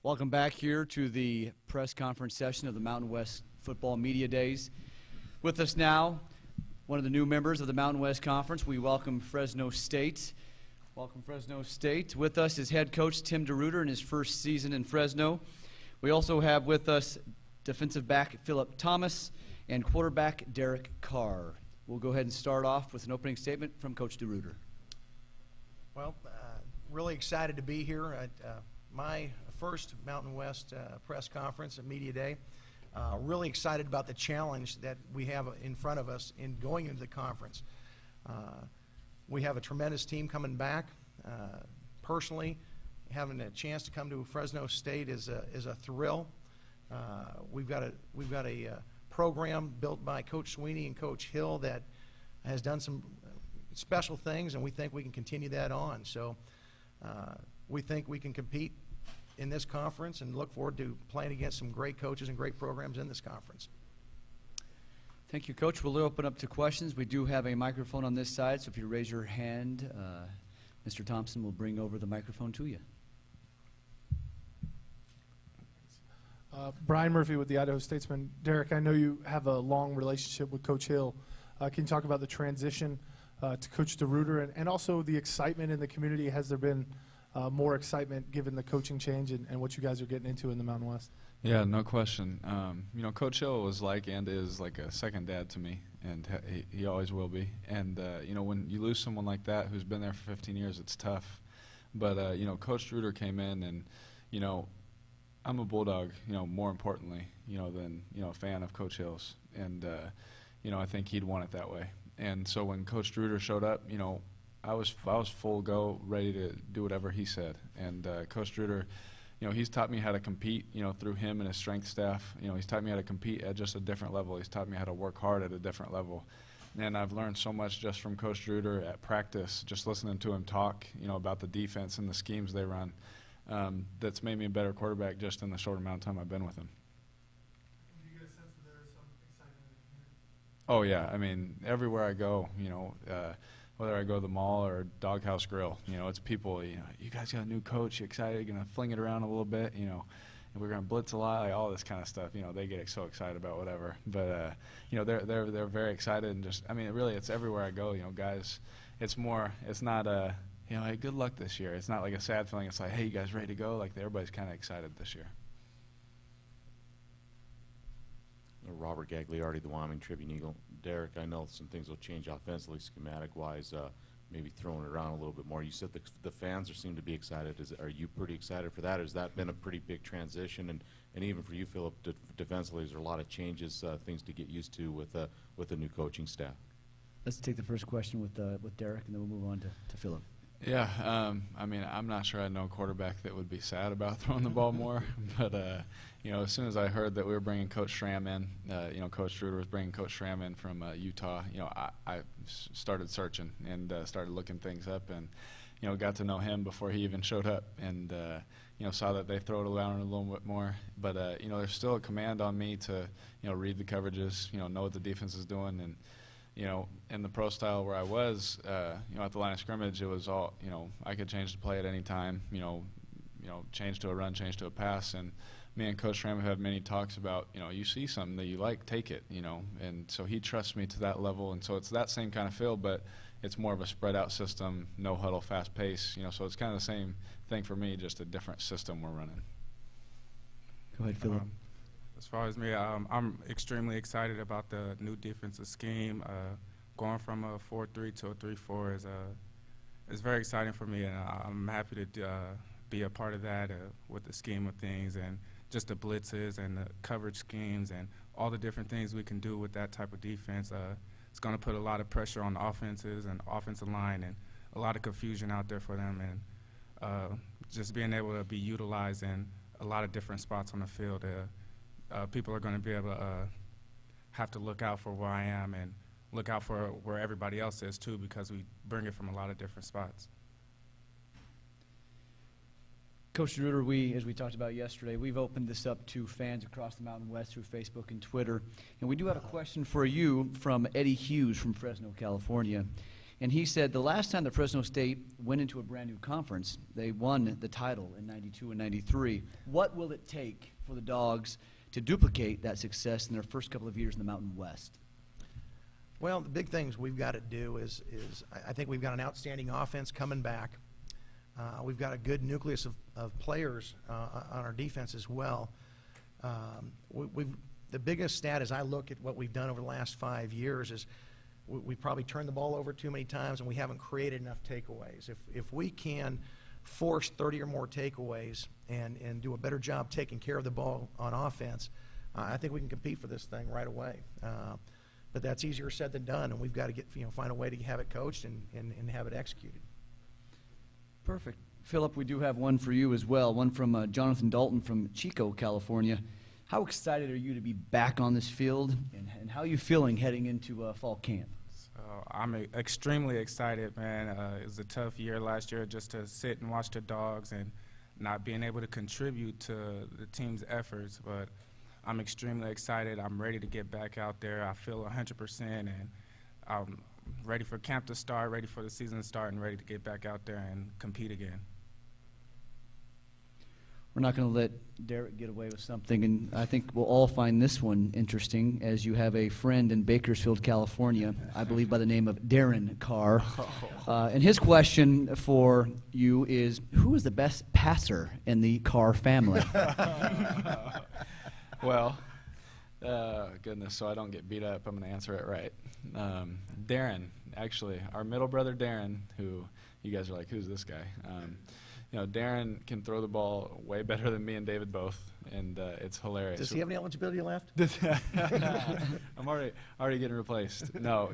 Welcome back here to the press conference session of the Mountain West Football Media Days. With us now, one of the new members of the Mountain West Conference, we welcome Fresno State. Welcome, Fresno State. With us is head coach Tim DeRuyter in his first season in Fresno. We also have with us defensive back Philip Thomas and quarterback Derek Carr. We'll go ahead and start off with an opening statement from Coach DeRuyter. Well, really excited to be here at my first Mountain West press conference at Media Day. Really excited about the challenge that we have in front of us in going into the conference. We have a tremendous team coming back. Personally, having a chance to come to Fresno State is a thrill. We've got a program built by Coach Sweeney and Coach Hill that has done some special things, and we think we can continue that on. So we think we can compete in this conference and look forward to playing against some great coaches and great programs in this conference. Thank you, Coach. We'll open up to questions. We do have a microphone on this side, so if you raise your hand, Mr. Thompson will bring over the microphone to you. Brian Murphy with the Idaho Statesman. Derek, I know you have a long relationship with Coach Hill. Can you talk about the transition to Coach DeRuyter and also the excitement in the community? Has there been more excitement given the coaching change and what you guys are getting into in the Mountain West? Yeah, no question. You know, Coach Hill was like and is like a second dad to me, and he always will be. And, you know, when you lose someone like that who's been there for 15 years, it's tough. But, you know, Coach DeRuyter came in and, you know, I'm a Bulldog, you know, more importantly, you know, than, you know, a fan of Coach Hill's. And, you know, I think he'd want it that way. And so when Coach DeRuyter showed up, you know, I was full go, ready to do whatever he said. And Coach DeRuyter, you know, he's taught me how to compete, you know, through him and his strength staff. You know, he's taught me how to compete at just a different level. He's taught me how to work hard at a different level. And I've learned so much just from Coach DeRuyter at practice, just listening to him talk, you know, about the defense and the schemes they run. That's made me a better quarterback just in the short amount of time I've been with him. Do you get a sense that there is some excitement in the community? Oh, yeah. I mean, everywhere I go, you know, whether I go to the mall or Doghouse Grill, you know, it's people, you know, you guys got a new coach, you excited, you're going to fling it around a little bit, you know, and we're going to blitz a lot, like all this kind of stuff. You know, they get so excited about whatever. But, you know, they're very excited and just, I mean, really, it's everywhere I go, you know, guys. It's more, it's not a, you know, hey, good luck this year. It's not like a sad feeling. It's like, hey, you guys ready to go? Like, everybody's kind of excited this year. Robert Gagliardi, the Wyoming Tribune Eagle. Derek, I know some things will change offensively, schematic-wise, maybe throwing it around a little bit more. You said the fans seem to be excited. Are you pretty excited for that? Has that been a pretty big transition? And even for you, Philip, defensively, is there a lot of changes, things to get used to with the new coaching staff? Let's take the first question with Derek, and then we'll move on to Philip. Yeah, I mean, I'm not sure I know a quarterback that would be sad about throwing the ball more. But, you know, as soon as I heard that we were bringing Coach Schramm in, you know, Coach DeRuyter was bringing Coach Schramm in from Utah, you know, I started searching and started looking things up and, you know, got to know him before he even showed up and, you know, saw that they throw it around a little bit more. But, you know, there's still a command on me to, you know, read the coverages, you know what the defense is doing. And, you know, in the pro style where I was, you know, at the line of scrimmage, it was all, you know, I could change the play at any time, you know, change to a run, change to a pass. And me and Coach Schramm have had many talks about, you know, you see something that you like, take it, you know. And so he trusts me to that level. And so it's that same kind of feel, but it's more of a spread out system, no huddle, fast pace, you know. So it's kind of the same thing for me, just a different system we're running. Go ahead, Philip. As far as me, I'm extremely excited about the new defensive scheme. Going from a 4-3 to a 3-4 is very exciting for me, and I'm happy to be a part of that with the scheme of things and just the blitzes and the coverage schemes and all the different things we can do with that type of defense. It's going to put a lot of pressure on the offenses and offensive line and a lot of confusion out there for them, and just being able to be utilized in a lot of different spots on the field. People are going to be able to have to look out for where I am and look out for where everybody else is too, because we bring it from a lot of different spots. Coach DeRuyter, as we talked about yesterday, we've opened this up to fans across the Mountain West through Facebook and Twitter. And we do have a question for you from Eddie Hughes from Fresno, California. And he said the last time that Fresno State went into a brand new conference, they won the title in '92 and '93. What will it take for the Dogs to duplicate that success in their first couple of years in the Mountain West? Well, the big things we've got to do is I think we've got an outstanding offense coming back. We've got a good nucleus of players on our defense as well. The biggest stat as I look at what we've done over the last 5 years is we probably turned the ball over too many times and we haven't created enough takeaways. If we can force 30 or more takeaways and do a better job taking care of the ball on offense, I think we can compete for this thing right away. But that's easier said than done, and we've got to find a way to have it coached and have it executed. Perfect. Philip, we do have one for you as well, one from Jonathan Dalton from Chico, California. How excited are you to be back on this field, and how are you feeling heading into fall camp? I'm extremely excited, man. It was a tough year last year just to sit and watch the Dogs and not being able to contribute to the team's efforts, but I'm extremely excited. I'm ready to get back out there. I feel 100%, and I'm ready for camp to start, ready for the season to start, and ready to get back out there and compete again. We're not going to let Derek get away with something, and I think we'll all find this one interesting, as you have a friend in Bakersfield, California, I believe by the name of Darren Carr. And his question for you is, who is the best passer in the Carr family? Well, goodness, so I don't get beat up, I'm going to answer it right. Darren, actually, our middle brother Darren, who you guys are like, who's this guy? You know, Darren can throw the ball way better than me and David both, and it's hilarious. Does he have any eligibility left? I'm already getting replaced. No,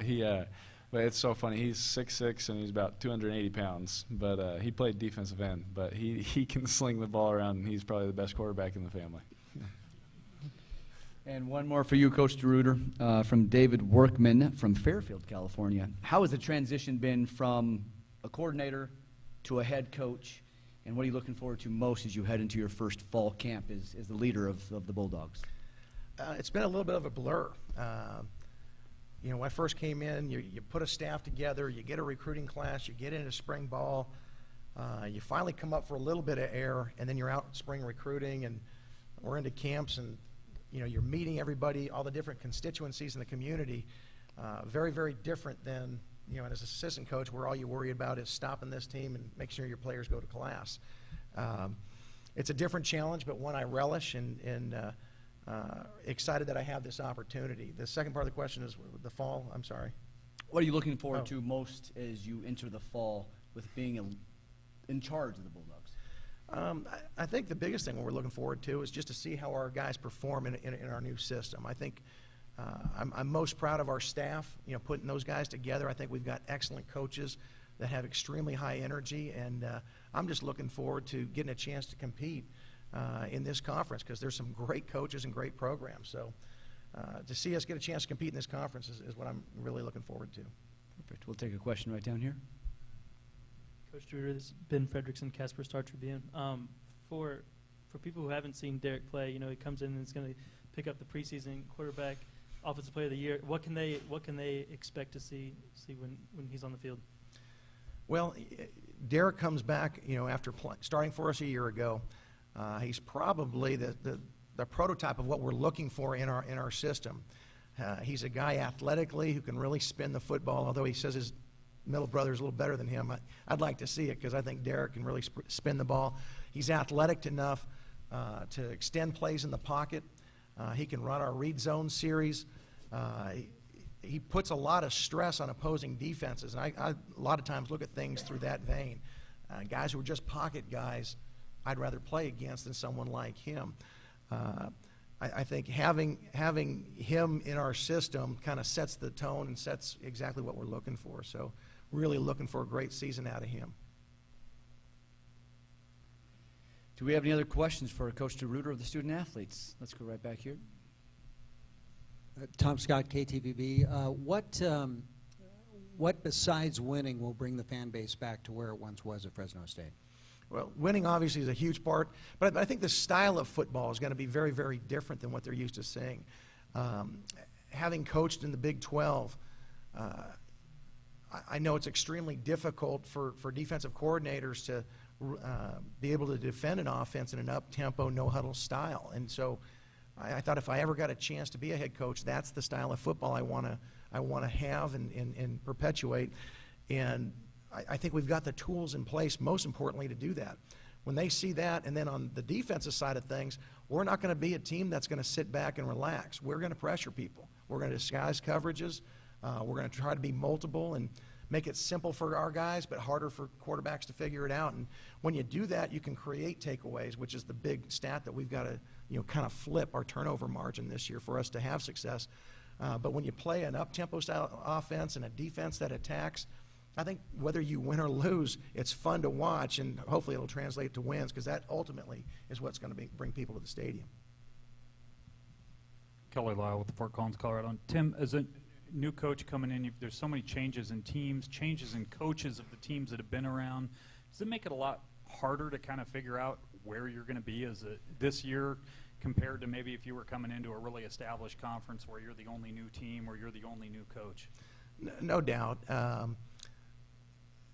but it's so funny. He's 6'6", and he's about 280 pounds, but he played defensive end, but he can sling the ball around, and he's probably the best quarterback in the family. And one more for you, Coach DeRuyter, from David Workman from Fairfield, California. How has the transition been from a coordinator to a head coach, and what are you looking forward to most as you head into your first fall camp as the leader of the Bulldogs? It's been a little bit of a blur. You know, when I first came in, you put a staff together, you get a recruiting class, you get into spring ball, you finally come up for a little bit of air, and then you're out spring recruiting, and we're into camps, and you know, you're meeting everybody, all the different constituencies in the community. Very, very different than, you know, as an assistant coach, where all you worry about is stopping this team and making sure your players go to class. It's a different challenge, but one I relish, and excited that I have this opportunity. The second part of the question is the fall. I'm sorry. What are you looking forward to most as you enter the fall with being in charge of the Bulldogs? I think the biggest thing we're looking forward to is just to see how our guys perform in our new system. I think I'm most proud of our staff, you know, putting those guys together. I think we've got excellent coaches that have extremely high energy, and I'm just looking forward to getting a chance to compete in this conference, because there's some great coaches and great programs. So to see us get a chance to compete in this conference is what I'm really looking forward to. Perfect. We'll take a question right down here. Coach DeRuyter, this is Ben Fredrickson, Casper Star Tribune. For people who haven't seen Derek play, you know, he comes in and is going to pick up the preseason quarterback, offensive player of the year. What can they expect to see when he's on the field? Well, Derek comes back, you know, after starting for us a year ago. He's probably the prototype of what we're looking for in our system. He's a guy athletically who can really spin the football, although he says his middle brother is a little better than him. I'd like to see it, because I think Derek can really spin the ball. He's athletic enough to extend plays in the pocket. He can run our read zone series. He puts a lot of stress on opposing defenses, and I a lot of times look at things through that vein. Guys who are just pocket guys, I'd rather play against than someone like him. I think having him in our system kind of sets the tone and sets exactly what we're looking for. So really looking for a great season out of him. Do we have any other questions for Coach DeRuyter of the student athletes? Let's go right back here. Tom Scott, KTVB. What besides winning will bring the fan base back to where it once was at Fresno State? Well, winning obviously is a huge part, but I think the style of football is going to be very, very different than what they're used to seeing. Having coached in the Big 12, I know it's extremely difficult for defensive coordinators to be able to defend an offense in an up-tempo, no-huddle style. And so I thought if I ever got a chance to be a head coach, that's the style of football I want to have and perpetuate. And I think we've got the tools in place, most importantly, to do that. When they see that, and then on the defensive side of things, we're not going to be a team that's going to sit back and relax. We're going to pressure people. We're going to disguise coverages. We're going to try to be multiple and make it simple for our guys, but harder for quarterbacks to figure it out. And when you do that, you can create takeaways, which is the big stat that we've got to, kind of flip our turnover margin this year for us to have success. But when you play an up-tempo style offense and a defense that attacks, I think whether you win or lose, it's fun to watch, and hopefully it'll translate to wins, because that ultimately is what's going to bring people to the stadium. Kelly Lyle with the Fort Collins, Colorado. Tim, as a new coach coming in, there's so many changes in teams, changes in coaches of the teams that have been around. Does it make it a lot harder to kind of figure out where you're going to be this year compared to maybe if you were coming into a really established conference where you're the only new team or you're the only new coach? No doubt.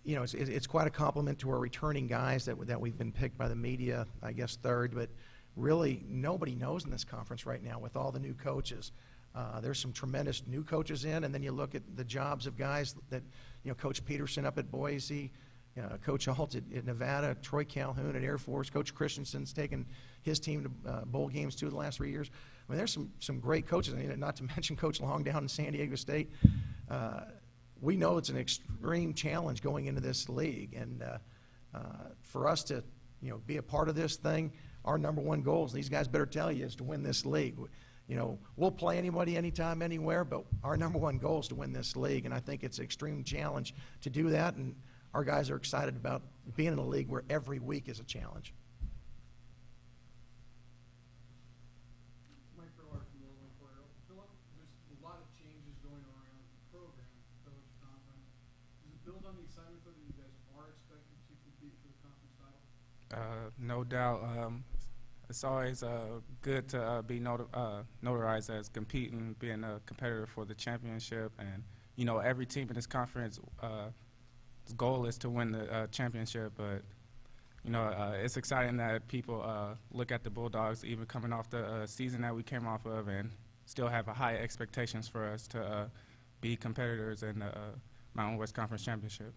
It's quite a compliment to our returning guys that we've been picked by the media, I guess, third, but really nobody knows in this conference right now with all the new coaches. There's some tremendous new coaches in, and then you look at the jobs of guys that, Coach Peterson up at Boise, Coach Alt at Nevada, Troy Calhoun at Air Force, Coach Christensen's taken his team to bowl games 2 of the last 3 years. I mean, there's some great coaches, not to mention Coach Long down in San Diego State. We know it's an extreme challenge going into this league, and for us to, be a part of this thing, our number one goals, these guys better tell you, is to win this league. We'll play anybody, anytime, anywhere, but our number one goal is to win this league, and I think it's an extreme challenge to do that, and our guys are excited about being in a league where every week is a challenge. Philip, there's a lot of changes going around the program, Village Conference. Does it build on the excitement that you guys are expected to compete for the conference title? No doubt. It's always good to be notarized as competing, being a competitor for the championship. And, every team in this conference, its goal is to win the championship. But, it's exciting that people look at the Bulldogs, even coming off the season that we came off of, and still have high expectations for us to be competitors in the Mountain West Conference Championship.